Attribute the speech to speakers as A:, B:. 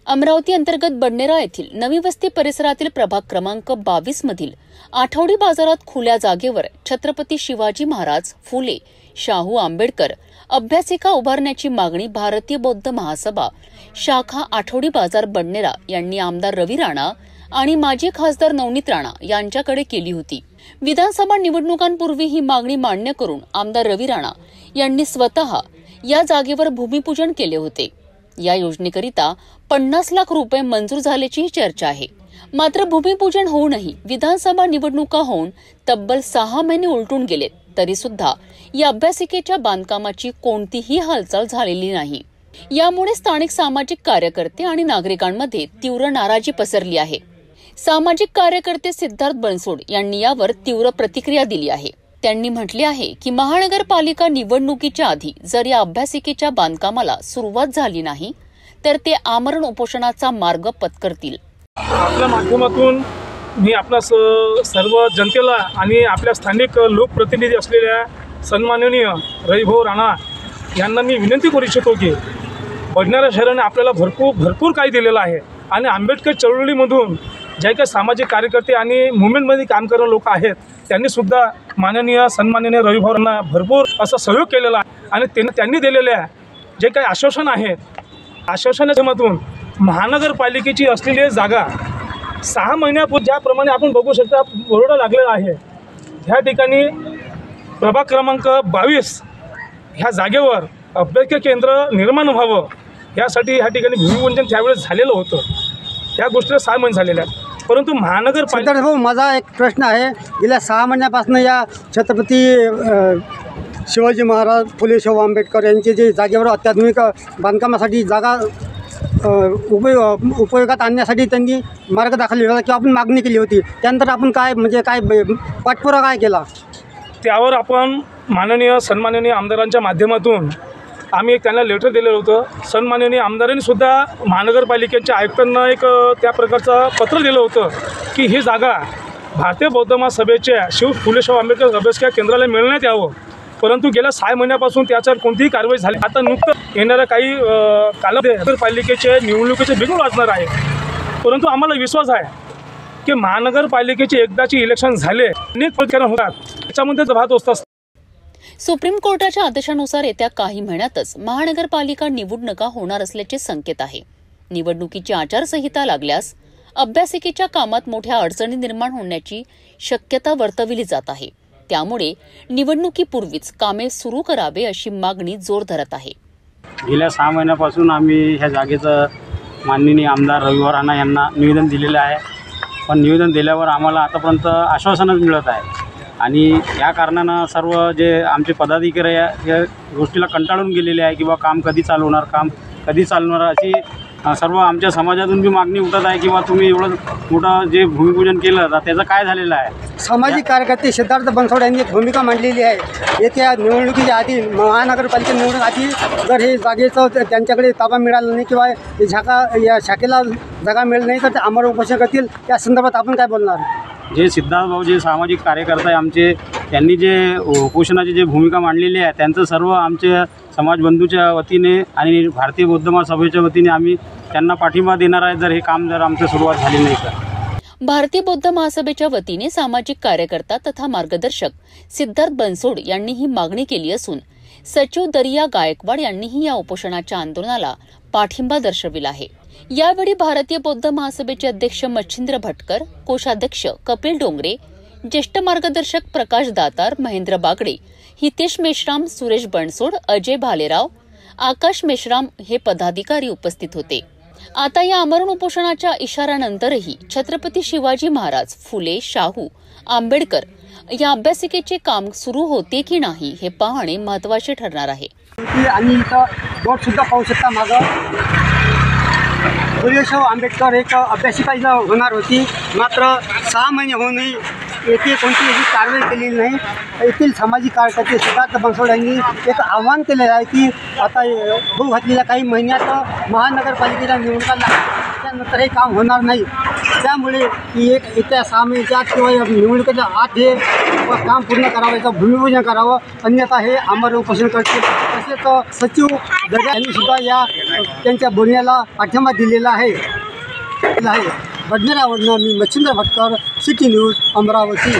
A: अमरावती अंतर्गत बडनेरा येथील नवी वस्ती परिसरातील प्रभाग क्रमांक 22 मधील आठवडी बाजारात खुल्या जागेवर छत्रपती शिवाजी महाराज, फुले, शाहू आंबेडकर अभ्यासिका उभारण्याची मागणी भारतीय बौद्ध महासभा शाखा आठवडी बाजार बडनेरा यांनी आमदार रवी राणा आणि माजी खासदार नवनीत राणा यांच्याकडे केली होती। विधानसभा निवडणुकांपूर्वी ही मागणी मान्य करून आमदार रवी राणा यांनी स्वतः या जागेवर भूमिपूजन केले होते। या योजनेकरिता 50 लाख रुपये मंजूर झाल्याची चर्चा आहे। मात्र भूमिपूजन होऊनही विधानसभा निवडणुका होऊन तब्बल 6 महिने उलटून गेले तरी सुद्धा या अभ्यासिकेच्या बांधकामाची कोणतीही हालचाल झालेली नाही। यामुळे स्थानिक सामाजिक कार्यकर्ते आणि नागरिकांमध्ये तीव्र नाराजी पसरली आहे। सामाजिक कार्यकर्ते सिद्धार्थ बनसोड यांनी यावर तीव्र प्रतिक्रिया दिली आहे। त्यांनी म्हटले आहे की महानगरपालिका निवडणुकीच्या आधी जर या अभ्यासिकेच्या बांधकामाला सुरुवात झाली नाही तर ते आमरण उपोषणाचा मार्ग पत्करतील।
B: आपल्या माध्यमातून मी आपल्या सर्व जनतेला आणि आपल्या स्थानिक लोकप्रतिनिधी असलेल्या सन्माननीय रविभाऊ राणा यांना मी विनंती करू इच्छितो की बडनेरा शहराने आपल्याला भरपूर काही दिलेलं आहे आणि आंबेडकर चळवळीमधून जे काही सामाजिक कार्यकर्ते आणि मुवमेंटमध्ये काम करणारे लोक आहेत त्यांनी सुद्धा माननीय सन्माननीय रविभाऊ राणा भरपूर असा सहयोग केलेला आहे आणि त्यांनी दिलेल्या जे काही आश्वासन आहेत आश्वासनाच्या माध्यमातून महानगरपालिकेची असलेली जागा 6 महिन्यापूर्वी ज्याप्रमाणे आपण बघू शकता बोर्ड लागलेला आहे। ह्या ठिकाणी प्रभाग क्रमांक 22 ह्या जागेवर अभ्यासिका केंद्र निर्माण व्हावं यासाठी ह्या ठिकाणी भूमिपूजन त्यावेळेस झालेलं होतं। या गोष्टीला 6 महिने झालेल्या आहेत परंतु महानगरपालिका
C: भाऊ माझा एक प्रश्न आहे, गेल्या 6 महिन्यापासून या छत्रपती शिवाजी महाराज, फुले, शाहू आंबेडकर यांचे जे जागेवर अत्याधुनिक बांधकामासाठी जागा उपयोगात आणण्यासाठी त्यांनी मार्ग दाखवला होता किंवा आपण मागणी केली होती। त्यानंतर आपण काय पाठपुरावा काय केला
B: त्यावर आपण माननीय सन्माननीय आमदारांच्या माध्यमातून आम्ही त्यांना लेटर दिलेलं होतं। सन्माननीय आमदारांनी सुद्धा महानगरपालिकेच्या आयुक्तांना एक त्या प्रकारचं पत्र दिलं होतं की ही जागा भारतीय बौद्ध महासभेच्या फुले शाहू आंबेडकर अभ्यासिका केंद्राला मिळण्यात यावं, परंतु गेल्या 6 महिन्यापासून त्याच्यावर कोणतीही कारवाई झाली। आता नुकतं येणाऱ्या काही कालावधी नगरपालिकेचे निवडणुकीचे बिगुल वाजणार आहे, परंतु आम्हाला विश्वास आहे की महानगरपालिकेचे एकदाची इलेक्शन झाले अनेक प्रकरण होतात त्याच्यामध्ये जबाबदार असतात।
A: सुप्रीम कोर्टाच्या आदेशानुसार येत्या काही महिन्यातच महानगरपालिका निवडणुका होणार असल्याचे संकेत आहे। निवडणुकीची आचारसंहिता लागल्यास अभ्यासिकेच्या कामात मोठ्या अडचणी निर्माण होण्याची शक्यता वर्तविली जात आहे। त्यामुळे निवडणुकीपूर्वीच कामे सुरू करावे अशी मागणी जोर धरत आहे।
D: गेल्या 6 महिन्यापासून आम्ही ह्या जागेचं माननीय आमदार रविभाऊ राणा यांना निवेदन दिलेलं आहे, पण निवेदन दिल्यावर आम्हाला आतापर्यंत आश्वासनच मिळत आहे आणि या कारणानं सर्व जे आमचे पदाधिकारी या गोष्टीला कंटाळून गेलेले आहे किंवा काम कधी चालवणार अशी सर्व आमच्या समाजातून बी मागणी उठत आहे किंवा तुम्ही एवढं मोठं जे भूमिपूजन केलं तर त्याचं काय झालेलं आहे।
C: सामाजिक कार्यकर्ते सिद्धार्थ बनसोड यांनी एक भूमिका मांडलेली आहे, येत्या निवडणुकीच्या आधी महानगरपालिका निवडणूक आधी जर हे जागेचं त्यांच्याकडे ताबा मिळाला नाही किंवा या शाखेला जागा मिळाली नाही तर ते आमरण उपोषण करतील। त्या संदर्भात आपण काय बोलणार?
D: जे सिद्धार्थ भाऊ जे सामाजिक कार्यकर्ते आहे आमचे त्यांनी जे उपोषणाची जे भूमिका मांडलेली आहे त्यांचं सर्व आमच्या समाज बंधूच्या वतीने आणि भारतीय बौद्ध महासभेच्या वतीने आम्ही त्यांना पाठिंबा देणार आहे जर हे काम जर आमचं सुरुवात झाली नाही तर।
A: भारतीय बौद्ध महासभेच्या वतीने सामाजिक कार्यकर्ता तथा मार्गदर्शक सिद्धार्थ बनसोड यांनी ही मागणी केली असून सचिव दरिया गायकवाड यांनीही या उपोषणाच्या आंदोलनाला पाठिंबा दर्शविला आहे। यावेळी भारतीय बौद्ध महासभेचे अध्यक्ष मच्छिंद्र भटकर, कोषाध्यक्ष कपिल डोंगरे, ज्येष्ठ मार्गदर्शक प्रकाश दातार, महेंद्र बागडे, हितेश मेश्राम, सुरेश बनसोड, अजय भालेराव, आकाश मेश्राम हे पदाधिकारी उपस्थित होते। आता या आमरण उपोषणाच्या इशाऱ्यानंतरही छत्रपती शिवाजी महाराज, फुले, शाहू आंबेडकर या अभ्यासिकेचे काम सुरू होते की नाही हे पाहणे महत्त्वाचे ठरणार आहे।
C: आणि इथं बोर्ड सुद्धा पाहू शकता मागं फुले शाहू आंबेडकर एक अभ्यासिका इथं होणार होती, मात्र 6 महिने होऊनही कोणतीही कारवाई केलेली नाही। येथील सामाजिक कार्यकर्ते सिद्धार्थ बनसोड यांनी एक आव्हान केलेलं आहे की आता होऊ घातलेल्या काही महिन्यात महानगरपालिकेच्या निवडणुका त्यानंतर हे काम होणार नाही। त्यामुळे की येत्या 6 महिन्याच्या आत किंवा निवडणुकीच्या आत हे काम पूर्ण करावं, याचं भूमिपूजन करावं, अन्यथा हे आमरण उपोषण करतील. तसेच सचिव गजा यांनी सुद्धा या त्यांच्या बोलण्याला पाठिंबा दिलेला आहे. बडनेरावरनं मी मच्छिंद्र भटकर, सिटी न्यूज, अमरावती.